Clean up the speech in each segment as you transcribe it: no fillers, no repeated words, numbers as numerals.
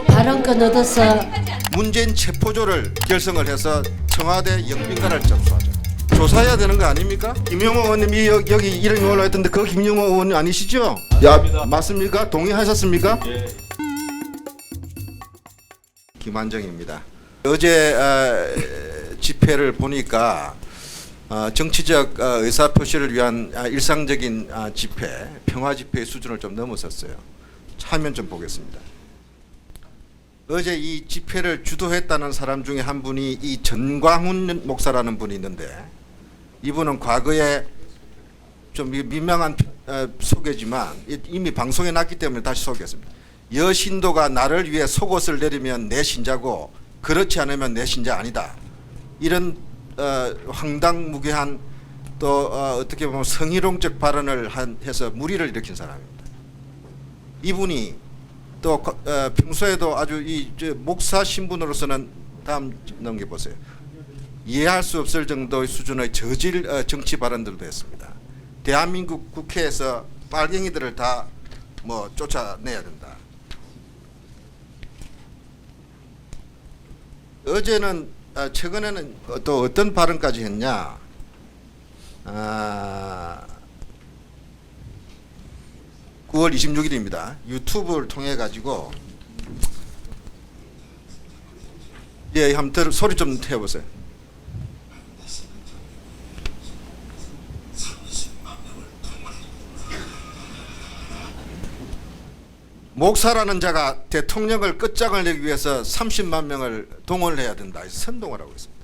발언권 얻어서 문재인 체포조를 결성을 해서 청와대 영빈관을 접수하죠. 조사해야 되는 거 아닙니까? 김용호 의원님이 여기 이름이 올라있던데 그 김용호 의원님 아니시죠? 맞습니까? 동의하셨습니까? 예. 김한정입니다. 어제 집회를 보니까 정치적 의사표시를 위한 일상적인 집회, 평화 집회의 수준을 좀 넘어섰어요. 화면 좀 보겠습니다. 어제 이 집회를 주도했다는 사람 중에 한 분이 이 전광훈 목사라는 분이 있는데, 이분은 과거에 좀 민망한 소개지만 이미 방송에 났기 때문에 다시 소개했습니다. 여신도가 나를 위해 속옷을 내리면 내 신자고 그렇지 않으면 내 신자 아니다. 이런 황당무계한 또 어떻게 보면 성희롱적 발언을 해서 물의를 일으킨 사람입니다. 이분이 또 평소에도 아주 목사 신분으로서는 다음 넘겨보세요. 이해할 수 없을 정도의 수준의 저질 정치 발언들도 했습니다. 대한민국 국회에서 빨갱이들을 다 쫓아내야 된다. 어제는 최근에는 또 어떤 발언까지 했냐? 9월 26일입니다. 유튜브를 통해 가지고 한번 소리 좀 해보세요. 목사라는 자가 대통령을 끝장을 내기 위해서 30만 명을 동원을 해야 된다. 선동을 하고 있습니다.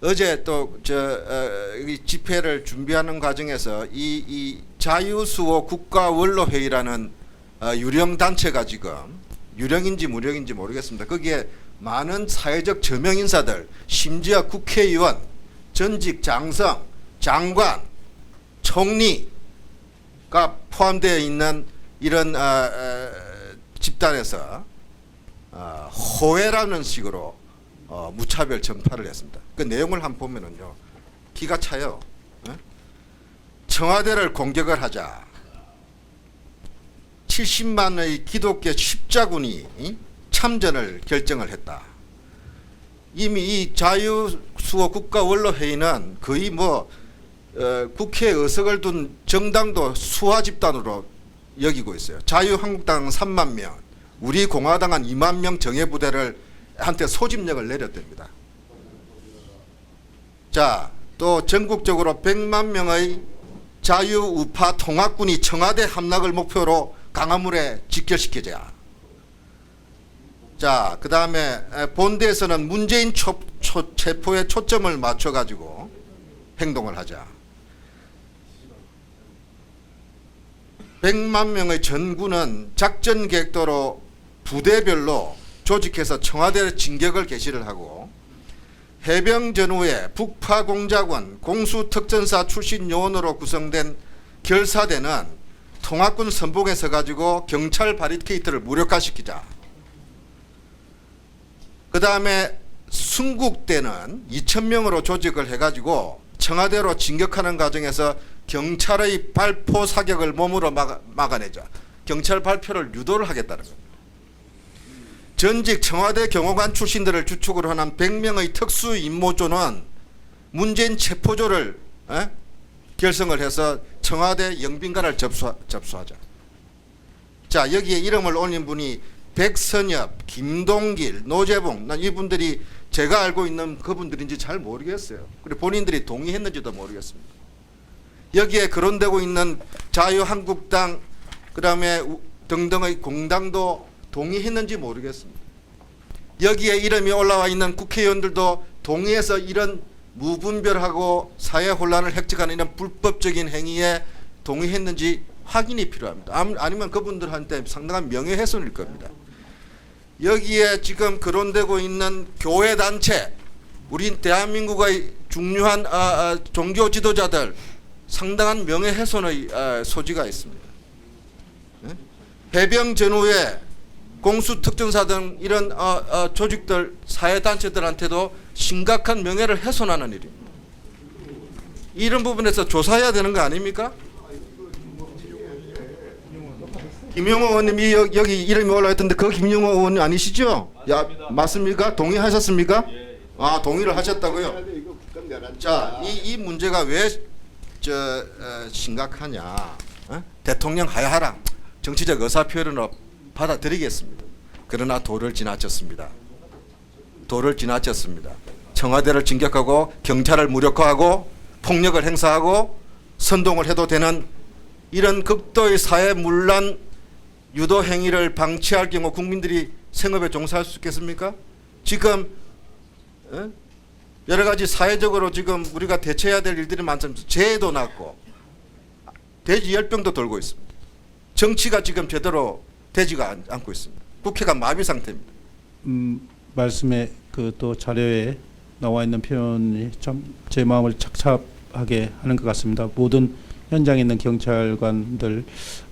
어제 또 집회를 준비하는 과정에서 이 자유수호 국가원로회의라는 유령 단체가 지금 유령인지 무령인지 모르겠습니다. 거기에 많은 사회적 저명 인사들, 심지어 국회의원, 전직 장성, 장관, 총리가 포함되어 있는 이런 집단에서 호해라는 식으로 무차별 전파를 했습니다. 그 내용을 한번 보면은요, 기가 차요. 청와대를 공격을 하자 70만의 기독교 십자군이 참전을 결정을 했다. 이미 이 자유수호 국가원로회의는 거의 국회에 의석을 둔 정당도 수하 집단으로 여기고 있어요. 자유한국당은 3만 명, 우리 공화당은 2만 명 정예부대를 한테 소집력을 내렸답니다. 자, 또 전국적으로 100만 명의 자유우파 통합군이 청와대 함락을 목표로 강화문에 직결시키자. 자, 그 다음에 본대에서는 문재인 체포에 초점을 맞춰가지고 행동을 하자. 100만 명의 전군은 작전 계획도로 부대별로 조직해서 청와대 진격을 개시를 하고, 해병 전후에 북파공작원 공수특전사 출신 요원으로 구성된 결사대는 통합군 선봉에 서가지고 경찰 바리케이트를 무력화시키자. 그 다음에 순국대는 2,000명으로 조직을 해가지고 청와대로 진격하는 과정에서 경찰의 발포 사격을 몸으로 막아내자. 경찰 발표를 유도를 하겠다는 겁니다. 전직 청와대 경호관 출신들을 주축으로 하는 100명의 특수임모조는 문재인 체포조를 결성을 해서 청와대 영빈관을 접수하자. 자, 여기에 이름을 올린 분이 백선엽, 김동길, 노재봉, 난 이분들이 제가 알고 있는 그분들인지 잘 모르겠어요. 그리고 본인들이 동의했는지도 모르겠습니다. 여기에 거론되고 있는 자유한국당, 그 다음에 등등의 공당도 동의했는지 모르겠습니다. 여기에 이름이 올라와 있는 국회의원들도 동의해서 이런 무분별하고 사회 혼란을 획득하는 이런 불법적인 행위에 동의했는지 확인이 필요합니다. 아니면 그분들한테 상당한 명예훼손일 겁니다. 여기에 지금 거론되고 있는 교회단체, 우리 대한민국의 중요한 종교 지도자들 상당한 명예훼손의 소지가 있습니다. 해병 전후에 공수특전사 등 이런 조직들, 사회단체들한테도 심각한 명예를 훼손하는 일입니다. 이런 부분에서 조사해야 되는 거 아닙니까? 김용호 의원님이 여기 이름이 올라있던데 그 김용호 의원이 아니시죠? 맞습니까? 동의하셨습니까? 아, 동의를 하셨다고요? 자, 이 문제가 왜 심각하냐? 대통령 하야하라. 정치적 의사표현으로 받아들이겠습니다. 그러나 도를 지나쳤습니다. 도를 지나쳤습니다. 청와대를 진격하고 경찰을 무력화하고 폭력을 행사하고 선동을 해도 되는 이런 극도의 사회문란 유도 행위를 방치할 경우 국민들이 생업에 종사할 수 있겠습니까? 지금 여러 가지 사회적으로 지금 우리가 대처해야 될 일들이 많습니다. 재해도 났고 돼지 열병도 돌고 있습니다. 정치가 지금 제대로 되지가 않고 있습니다. 국회가 마비 상태입니다. 말씀에 그 또 자료에 나와 있는 표현이 참 제 마음을 착잡하게 하는 것 같습니다. 모든 현장에 있는 경찰관들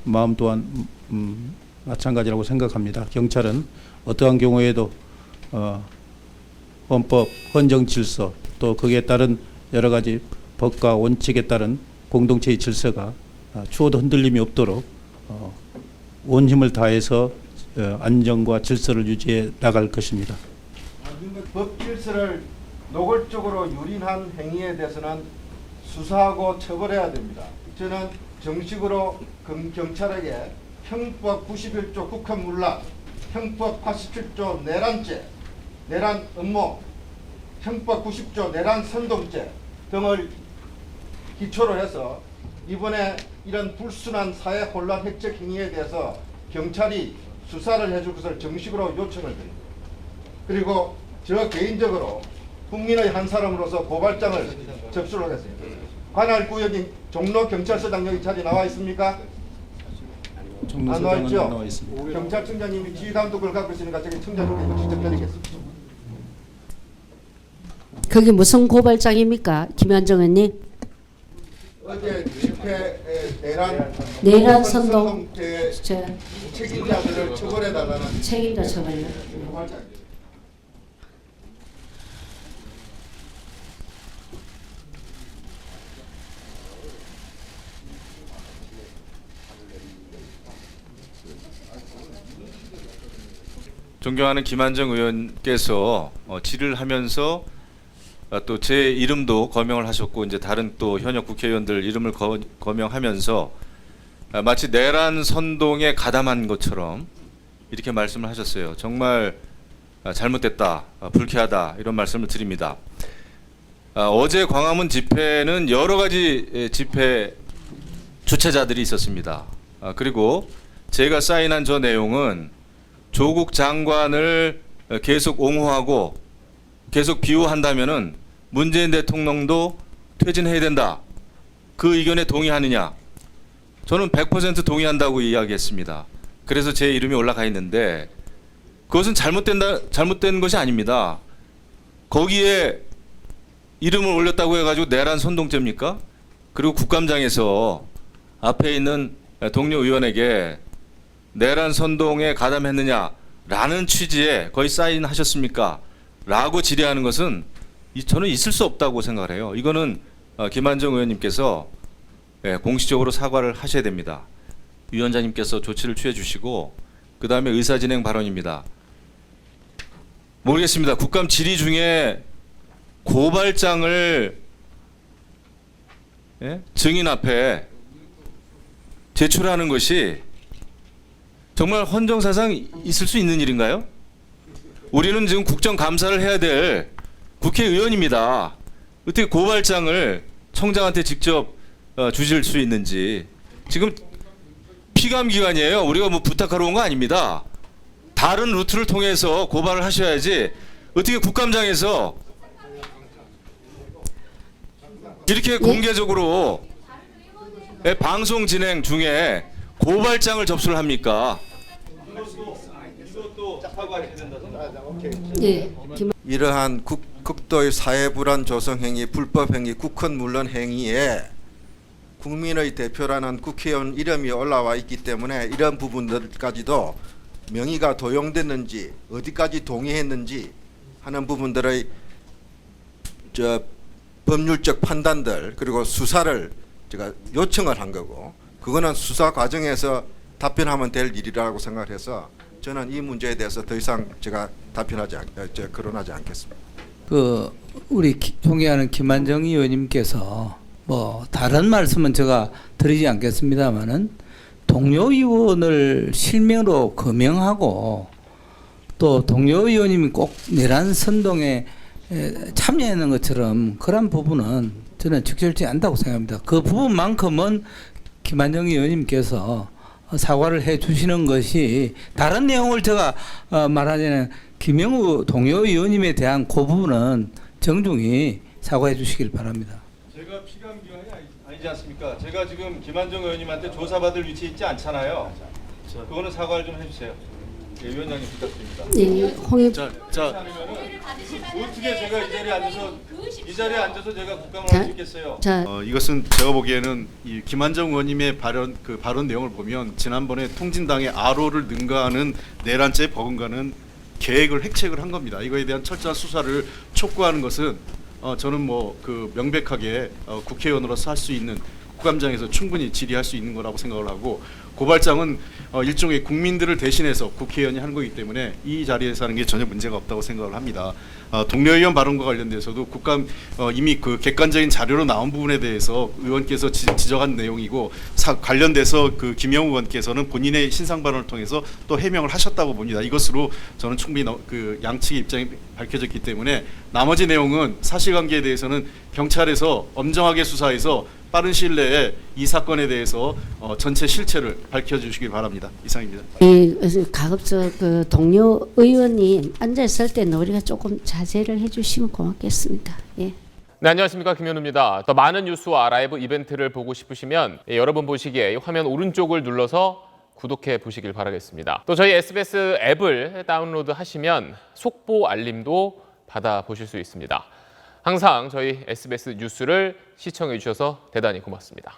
마음 또한 마찬가지라고 생각합니다. 경찰은 어떠한 경우에도 헌법, 헌정 질서 또 거기에 따른 여러 가지 법과 원칙에 따른 공동체의 질서가 추호도 흔들림이 없도록 온 힘을 다해서 안정과 질서를 유지해 나갈 것입니다. 법 질서를 노골적으로 유린한 행위에 대해서는 수사하고 처벌해야 됩니다. 저는 정식으로 경찰에게 형법 91조 국헌문란, 형법 87조 내란죄, 내란 음모, 형법 90조 내란 선동죄 등을 기초로 해서 이번에 이런 불순한 사회 혼란 획책 행위에 대해서 경찰이 수사를 해줄 것을 정식으로 요청을 드립니다. 그리고 저 개인적으로 국민의 한 사람으로서 고발장을 접수를 하겠습니다. 관할 구역인 종로경찰서장 여기 자리 나와 있습니까? 안 나와 있죠? 나와 있습니다. 경찰청장님이 지휘감독을 갖고 있으니까 저기 청장님께 직접 드리겠습니다. 그게 무슨 고발장입니까? 김현정 의원님? 어제 집회 내란 선동 책임자들을 처벌해달라는 책임자 처벌요. 고발장. 존경하는 김한정 의원께서 질의를 하면서 또 제 이름도 거명을 하셨고 이제 다른 또 현역 국회의원들 이름을 거명하면서 마치 내란 선동에 가담한 것처럼 이렇게 말씀을 하셨어요. 정말 잘못됐다, 불쾌하다 이런 말씀을 드립니다. 어제 광화문 집회는 여러 가지 집회 주최자들이 있었습니다. 그리고 제가 사인한 저 내용은 조국 장관을 계속 옹호하고 계속 비호한다면은 문재인 대통령도 퇴진해야 된다. 그 의견에 동의하느냐? 저는 100% 동의한다고 이야기했습니다. 그래서 제 이름이 올라가 있는데 그것은 잘못된 것이 아닙니다. 거기에 이름을 올렸다고 해가지고 내란 선동죄입니까? 그리고 국감장에서 앞에 있는 동료 의원에게 내란 선동에 가담했느냐라는 취지에 거의 사인하셨습니까? 라고 질의하는 것은 저는 있을 수 없다고 생각을 해요. 이거는 김한정 의원님께서 공식적으로 사과를 하셔야 됩니다. 위원장님께서 조치를 취해 주시고 그 다음에 의사진행 발언입니다. 모르겠습니다. 국감 질의 중에 고발장을 증인 앞에 제출하는 것이 정말 헌정사상 있을 수 있는 일인가요? 우리는 지금 국정감사를 해야 될 국회의원입니다. 어떻게 고발장을 청장한테 직접 주실 수 있는지. 지금 피감기관이에요. 우리가 뭐 부탁하러 온 거 아닙니다. 다른 루트를 통해서 고발을 하셔야지 어떻게 국감장에서 이렇게 공개적으로 방송 진행 중에 고발장을 접수를 합니까? 이것도 사과해야 된다. 예. 이러한 극도의 사회불안 조성행위, 불법행위, 국헌문란 행위에 국민의 대표라는 국회의원 이름이 올라와 있기 때문에 이런 부분들까지도 명의가 도용됐는지 어디까지 동의했는지 하는 부분들의 법률적 판단들 그리고 수사를 제가 요청을 한 거고 그거는 수사 과정에서 답변하면 될 일이라고 생각해서 저는 이 문제에 대해서 더 이상 제가 거론하지 않겠습니다. 우리 존경하는 김한정 의원님께서 뭐 다른 말씀은 제가 드리지 않겠습니다만은 동료 의원을 실명으로 거명하고 또 동료 의원님이 꼭 내란 선동에 참여하는 것처럼 그런 부분은 저는 적절치 않다고 생각합니다. 그 부분만큼은 김한정 의원님께서 사과를 해 주시는 것이, 다른 내용을 제가 말하자면 김영우 동료 의원님에 대한 그 부분은 정중히 사과해 주시길 바랍니다. 제가 피감기관이 아니지 않습니까? 제가 지금 김한정 의원님한테 조사받을 위치에 있지 않잖아요. 그거는 사과를 좀 해주세요. 예, 위원장님 부탁드립니다. 네, 홍익 어떻게 제가 이 자리에 앉아서 제가 국감을 자, 할 수 있겠어요? 자, 이것은 제가 보기에는 이 김한정 의원님의 발언 내용을 보면 지난번에 통진당의 RO를 능가하는 내란죄 버금가는 계획을 획책을 한 겁니다. 이거에 대한 철저한 수사를 촉구하는 것은 저는 명백하게 국회의원으로서 할 수 있는, 국감장에서 충분히 질의할 수 있는 거라고 생각을 하고, 고발장은 일종의 국민들을 대신해서 국회의원이 하는 거기 때문에 이 자리에서 하는 게 전혀 문제가 없다고 생각을 합니다. 동료 의원 발언과 관련돼서도 국감 이미 그 객관적인 자료로 나온 부분에 대해서 의원께서 지적한 내용이고, 관련돼서 그 김영우 의원께서는 본인의 신상 발언을 통해서 또 해명을 하셨다고 봅니다. 이것으로 저는 충분히 그 양측의 입장이 밝혀졌기 때문에 나머지 내용은 사실관계에 대해서는 경찰에서 엄정하게 수사해서 빠른 시일 내에 이 사건에 대해서 전체 실체를 밝혀주시기 바랍니다. 이상입니다. 가급적 그 동료 의원이 앉아 있을 때는 우리가 조금 자제를 해주시면 고맙겠습니다. 예. 네, 안녕하십니까, 김현우입니다. 더 많은 뉴스와 라이브 이벤트를 보고 싶으시면 여러분 보시기에 화면 오른쪽을 눌러서 구독해 보시길 바라겠습니다. 또 저희 SBS 앱을 다운로드 하시면 속보 알림도 받아보실 수 있습니다. 항상 저희 SBS 뉴스를 시청해 주셔서 대단히 고맙습니다.